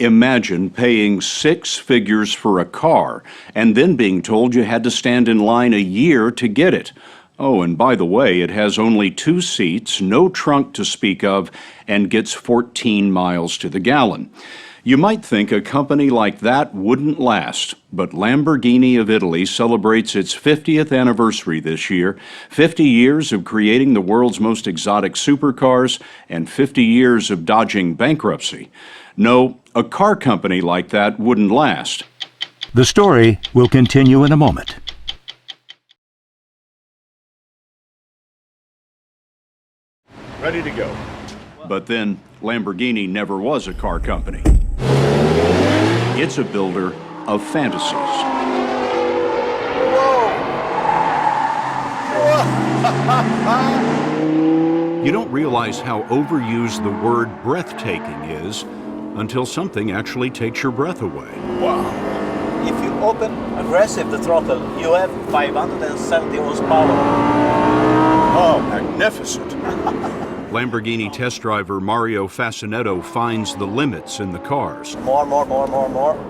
Imagine paying six figures for a car and then being told you had to stand in line a year to get it. Oh, and by the way, it has only 2 seats, no trunk to speak of, and gets 14 miles to the gallon. You might think a company like that wouldn't last, but Lamborghini of Italy celebrates its 50th anniversary this year, 50 years of creating the world's most exotic supercars, and 50 years of dodging bankruptcy. No, a car company like that wouldn't last. The story will continue in a moment. Ready to go. But then, Lamborghini never was a car company. It's a builder of fantasies. You don't realize how overused the word breathtaking is until something actually takes your breath away. Wow. If you open aggressive the throttle, you have 570 horsepower. Oh, magnificent. Lamborghini test driver Mario Fascinetto finds the limits in the cars. More.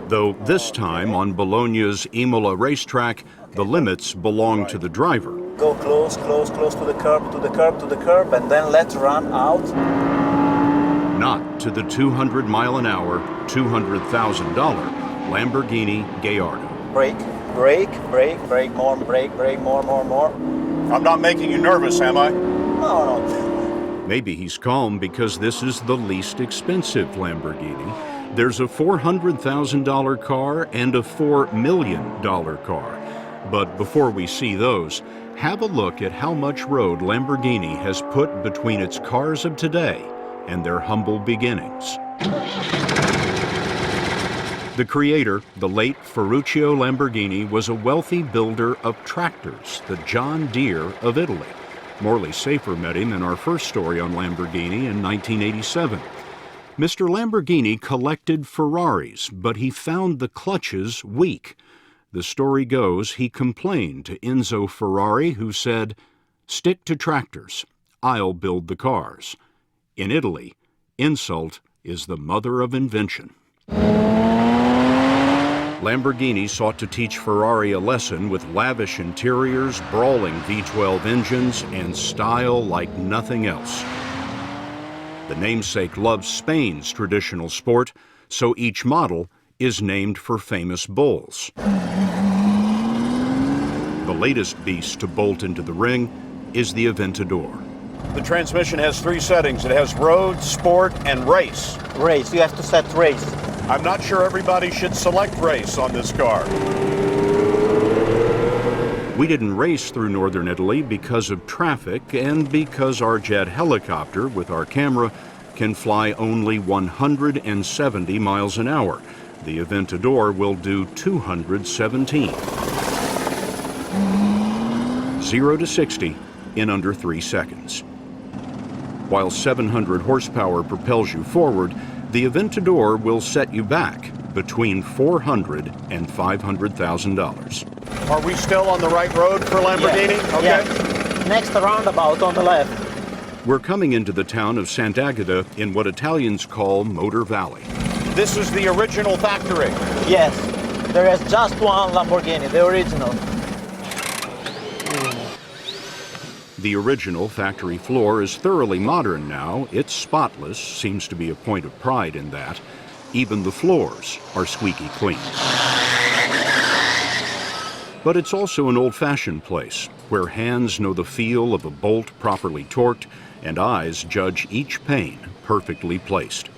Though this time on Bologna's Imola racetrack, the limits belong to the driver. Go close to the curb, and then let's run out. Not to the 200 mile an hour, $200,000 Lamborghini Gallardo. Brake, more. I'm not making you nervous, am I? No. Maybe he's calm because this is the least expensive Lamborghini. There's a $400,000 car and a $4 million car. But before we see those, have a look at how much road Lamborghini has put between its cars of today and their humble beginnings. The creator, the late Ferruccio Lamborghini, was a wealthy builder of tractors, the John Deere of Italy. Morley Safer met him in our first story on Lamborghini in 1987. Mr. Lamborghini collected Ferraris, but he found the clutches weak. The story goes he complained to Enzo Ferrari, who said, "Stick to tractors. I'll build the cars." In Italy, insult is the mother of invention. Lamborghini sought to teach Ferrari a lesson with lavish interiors, brawling V12 engines, and style like nothing else. The namesake loves Spain's traditional sport, so each model is named for famous bulls. The latest beast to bolt into the ring is the Aventador. The transmission has 3 settings. It has road, sport, and race. Race, you have to set race. I'm not sure everybody should select race on this car. We didn't race through northern Italy because of traffic and because our jet helicopter with our camera can fly only 170 miles an hour. The Aventador will do 217. 0 to 60 in under 3 seconds. While 700 horsepower propels you forward, the Aventador will set you back between $400,000 and $500,000. Are we still on the right road for Lamborghini? Yeah. Okay. Yeah. Next roundabout on the left. We're coming into the town of Sant'Agata in what Italians call Motor Valley. This is the original factory. Yes, there is just one Lamborghini, the original. The original factory floor is thoroughly modern now. It's spotless, seems to be a point of pride in that. Even the floors are squeaky clean. But it's also an old-fashioned place, where hands know the feel of a bolt properly torqued, and eyes judge each pane perfectly placed.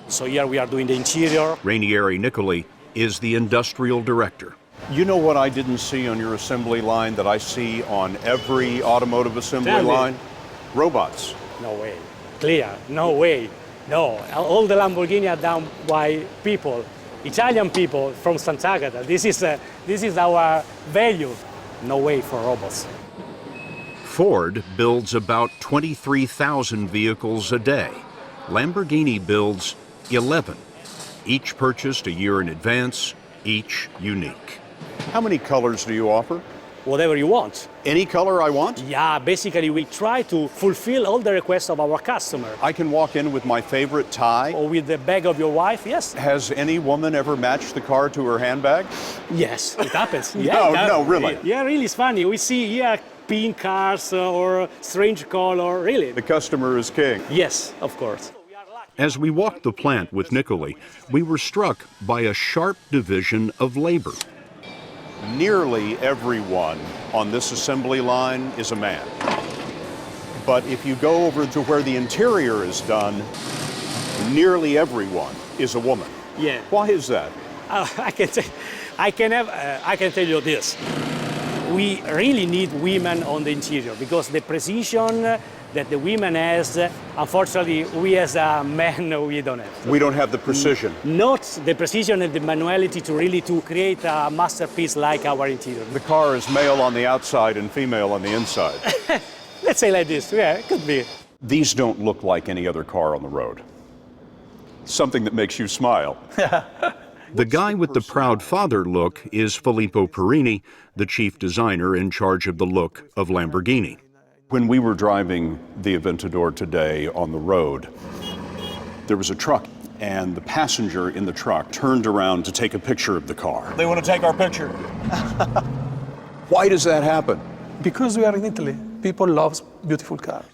So here we are doing the interior. Rainieri Nicoli is the industrial director. You know what I didn't see on your assembly line that I see on every automotive assembly line? Robots. No way. Clear. No way. No. All the Lamborghini are done by people, Italian people from Sant'Agata. This is our value. No way for robots. Ford builds about 23,000 vehicles a day. Lamborghini builds 11, each purchased a year in advance, each unique. How many colors do you offer? whatever you want. Any color I want? Yeah, basically we try to fulfill all the requests of our customer. I can walk in with my favorite tie. Or with the bag of your wife, yes. Has any woman ever matched the car to her handbag? Yes, it happens. No, really? Yeah, really, it's funny. We see here pink cars or strange color, really. The customer is king. Yes, of course. As we walked the plant with Nicoli, we were struck by a sharp division of labor. Nearly everyone on this assembly line is a man. But if you go over to where the interior is done, nearly everyone is a woman. Yeah. Why is that? I can tell you this. We really need women on the interior because the precision that the women has, unfortunately, we as a man, we don't have. We don't have the precision. Not the precision and the manuality to create a masterpiece like our interior. The car is male on the outside and female on the inside. Let's say like this, yeah, it could be. These don't look like any other car on the road. Something that makes you smile. The guy with the proud father look is Filippo Perini, the chief designer in charge of the look of Lamborghini. When we were driving the Aventador today on the road, there was a truck, and the passenger in the truck turned around to take a picture of the car. They want to take our picture. Why does that happen? Because we are in Italy. People love beautiful cars.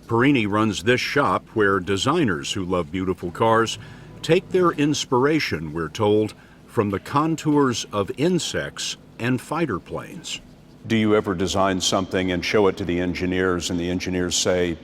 Perini runs this shop where designers who love beautiful cars take their inspiration, we're told, from the contours of insects and fighter planes. Do you ever design something and show it to the engineers, and the engineers say,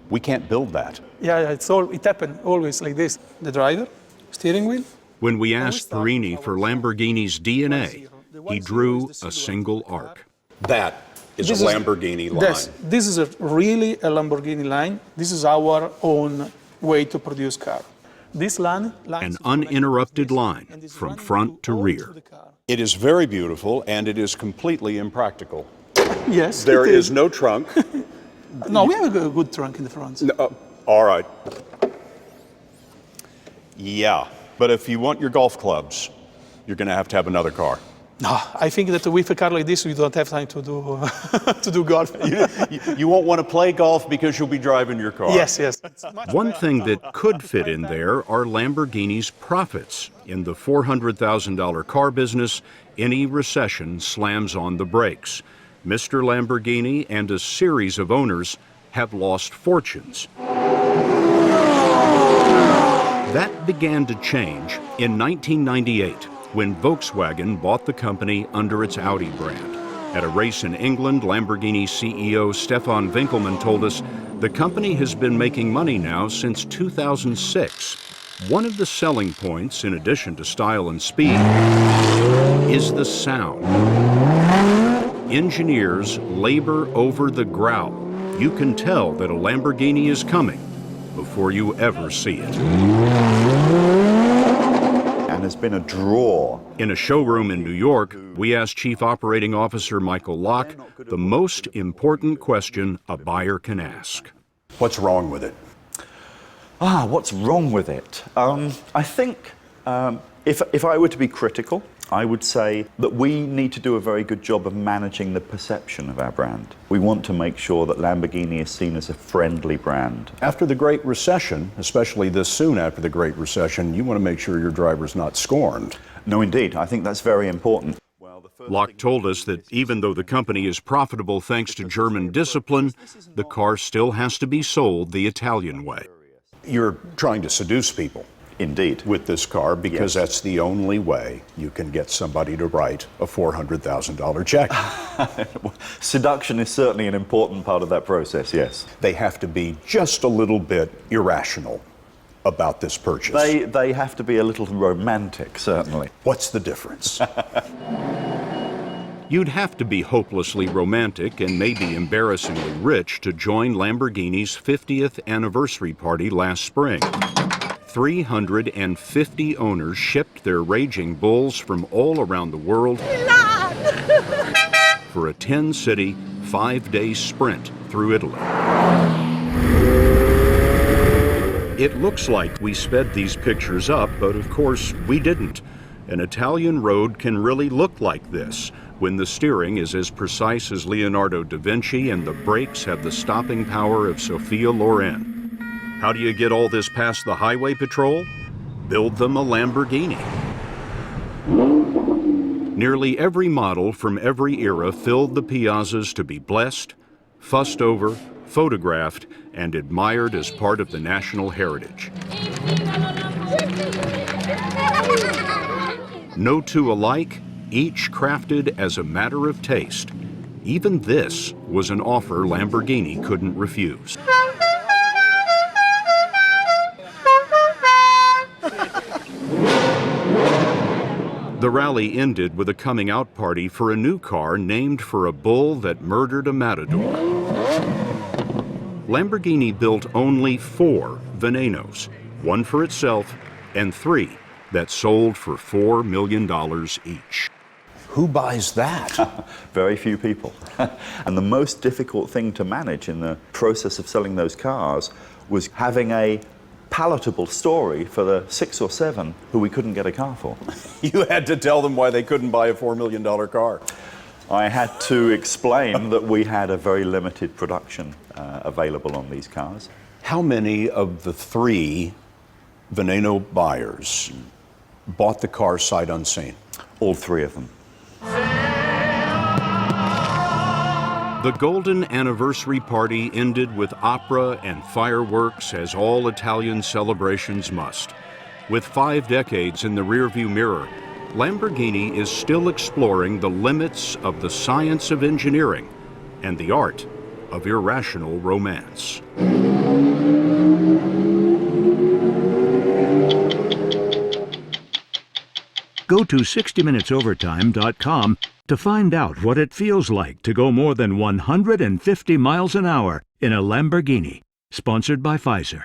we can't build that? Yeah, it happened always like this. The driver, steering wheel. When we asked Perini for Lamborghini's DNA, he drew a single arc. That is a Lamborghini line. Yes, this is really a Lamborghini line. This is our own way to produce car. This line An uninterrupted line from front to rear. It is very beautiful, and it is completely impractical. Yes. There it is no trunk. No, we have a good trunk in the front. No, all right. Yeah, but if you want your golf clubs, you're going to have another car. No, I think that with a car like this, we don't have time to do to do golf. You won't want to play golf because you'll be driving your car. Yes, yes. One thing that could fit in there are Lamborghini's profits. In the $400,000 car business, any recession slams on the brakes. Mr. Lamborghini and a series of owners have lost fortunes. That began to change in 1998 when Volkswagen bought the company under its Audi brand. At a race in England, Lamborghini CEO Stefan Winkelmann told us the company has been making money now since 2006. One of the selling points, in addition to style and speed, is the sound. Engineers labor over the growl. You can tell that a Lamborghini is coming before you ever see it. And has been a draw. In a showroom in New York, we asked Chief Operating Officer Michael Locke the most important question a buyer can ask. What's wrong with it? What's wrong with it? I think if I were to be critical, I would say that we need to do a very good job of managing the perception of our brand. We want to make sure that Lamborghini is seen as a friendly brand. After the Great Recession, especially this soon after the Great Recession, you want to make sure your driver's not scorned. No, indeed. I think that's very important. Locke told us that even though the company is profitable thanks to German discipline, the car still has to be sold the Italian way. You're trying to seduce people. Indeed. With this car, because that's the only way you can get somebody to write a $400,000 check. Seduction is certainly an important part of that process, yes. They have to be just a little bit irrational about this purchase. They have to be a little romantic, certainly. What's the difference? You'd have to be hopelessly romantic and maybe embarrassingly rich to join Lamborghini's 50th anniversary party last spring. 350 owners shipped their raging bulls from all around the world for a 10-city, 5-day sprint through Italy. It looks like we sped these pictures up, but of course we didn't. An Italian road can really look like this. when the steering is as precise as Leonardo da Vinci and the brakes have the stopping power of Sophia Loren. How do you get all this past the highway patrol? Build them a Lamborghini. Nearly every model from every era filled the piazzas to be blessed, fussed over, photographed, and admired as part of the national heritage. No two alike, each crafted as a matter of taste. Even this was an offer Lamborghini couldn't refuse. The rally ended with a coming out party for a new car named for a bull that murdered a matador. Lamborghini built only 4 Venenos, 1 for itself and 3 that sold for $4 million each. Who buys that? Very few people. And the most difficult thing to manage in the process of selling those cars was having a palatable story for the 6 or 7 who we couldn't get a car for. You had to tell them why they couldn't buy a $4 million car. I had to explain that we had a very limited production available on these cars. How many of the 3 Veneno buyers bought the car sight unseen? All 3 of them. The golden anniversary party ended with opera and fireworks, as all Italian celebrations must. With 5 decades in the rearview mirror, Lamborghini is still exploring the limits of the science of engineering and the art of irrational romance. Go to 60minutesovertime.com to find out what it feels like to go more than 150 miles an hour in a Lamborghini. Sponsored by Pfizer.